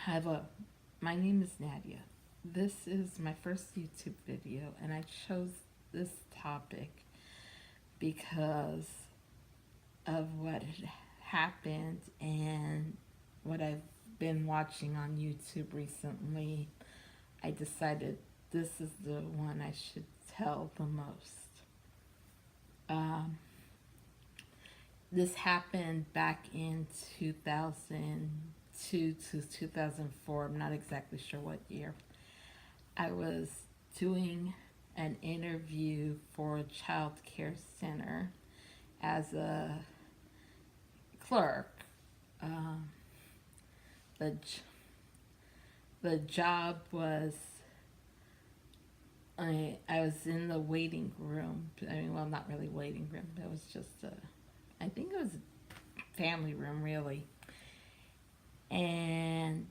Hello, my name is Nadia. This is my first YouTube video, and I chose this topic because of what had happened and what I've been watching on YouTube recently. I decided this is the one I should tell the most. Um, this happened back in 2002 to 2004. I'm not exactly sure what year. I was doing an interview for a child care center as a clerk. Um, the the job was I was in the waiting room. I mean, well, not really waiting room. It was just I think it was a family room really, and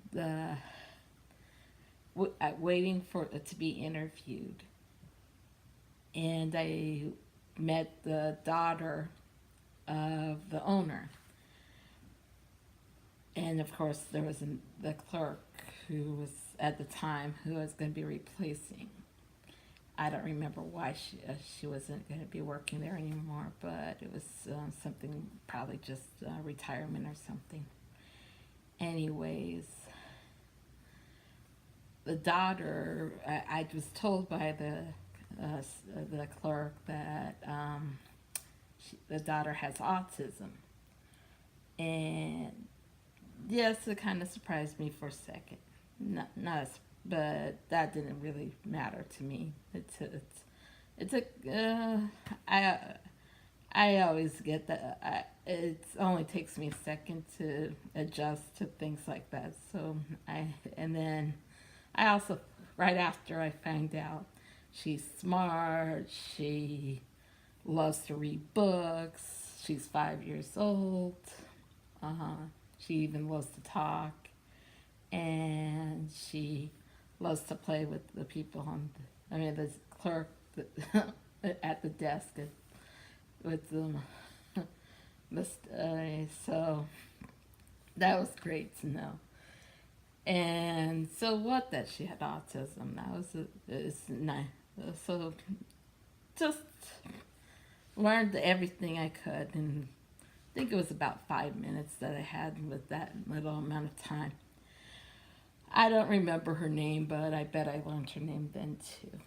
waiting for to be interviewed, and I met the daughter of the owner, and of course there was the clerk who was at the time who was going to be replacing. I don't remember why she wasn't going to be working there anymore, but it was something, probably just retirement or something. Anyways, the daughter, I was told by the clerk that the daughter has autism, and yes, it kind of surprised me for a second. Not but that didn't really matter to me. It's a I always get that. It only takes me a second to adjust to things like that. So and then I also, right after I found out, she's smart. She loves to read books. She's 5 years old. She even loves to talk, and she loves to play with the people the clerk at the desk with them. So that was great to know. And so what that she had autism, that was it's nice. So just learned everything I could, and I think it was about 5 minutes that I had with that little amount of time. I don't remember her name, but I bet I learned her name then too.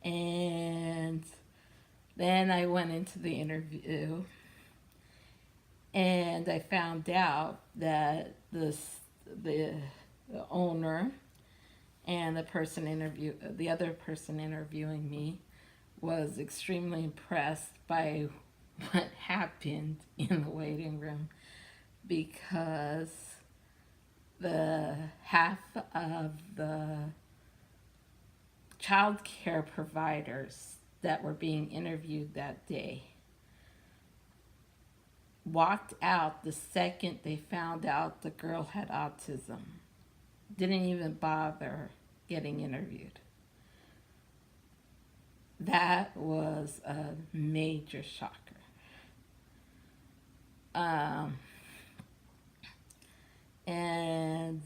And then I went into the interview, and I found out that the owner and the other person interviewing me was extremely impressed by what happened in the waiting room, because the half of the child care providers that were being interviewed that day walked out the second they found out the girl had autism. Didn't even bother getting interviewed. That was a major shocker. And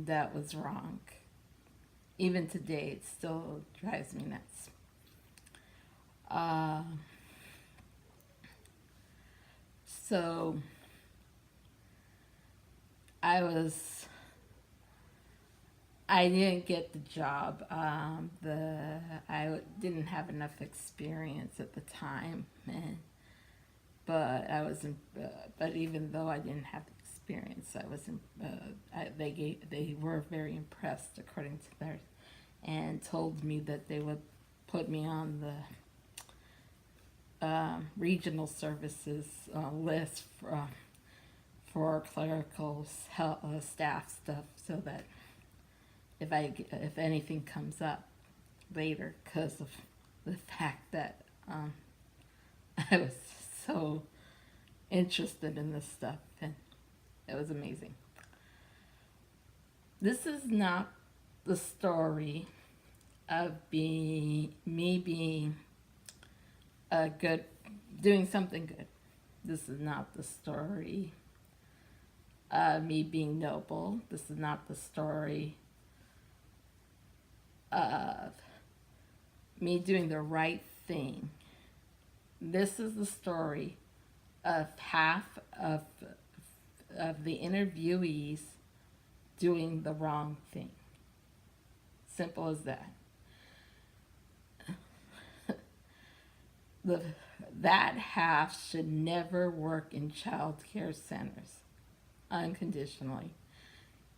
that was wrong. Even today, it still drives me nuts. So I didn't get the job. I didn't have enough experience at the time, but but even though I didn't have experience, I was. They were very impressed, according to theirs, and told me that they would put me on the regional services list for clerical staff stuff, so that if anything comes up later, because of the fact that I was so interested in this stuff, and it was amazing. This is not the story of me being a good, doing something good. This is not the story me being noble. This is not the story of me doing the right thing. This is the story of half of the interviewees doing the wrong thing. Simple as that. The, that half should never work in child care centers unconditionally.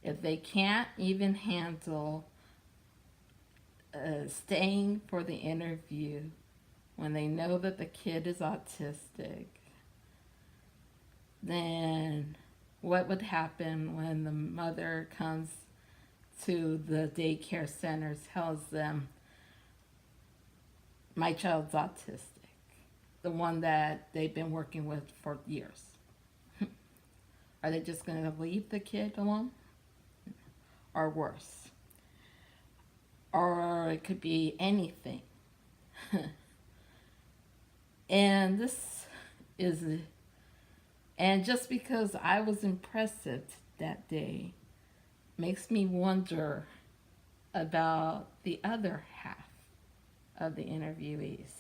If they can't even handle staying for the interview when they know that the kid is autistic, then what would happen when the mother comes to the daycare center, tells them, my child's autistic, the one that they've been working with for years? Are they just going to leave the kid alone? Or worse? Or it could be anything. And this is, and just because I was impressive that day makes me wonder about the other half of the interviewees.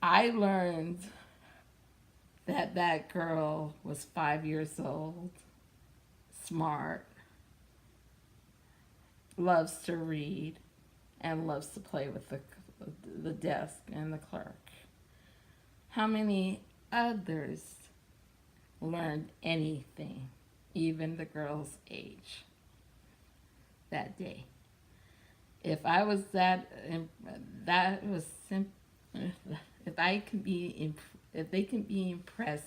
I learned that that girl was 5 years old, smart, loves to read, and loves to play with the desk and the clerk. How many others learned anything, even the girl's age, that day? If I was that was simple. If they can be impressed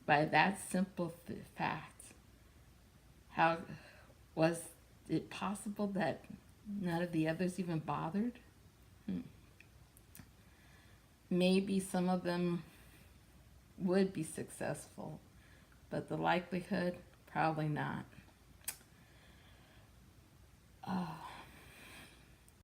by that simple fact, how was it possible that none of the others even bothered? Maybe some of them would be successful, but the likelihood, probably not.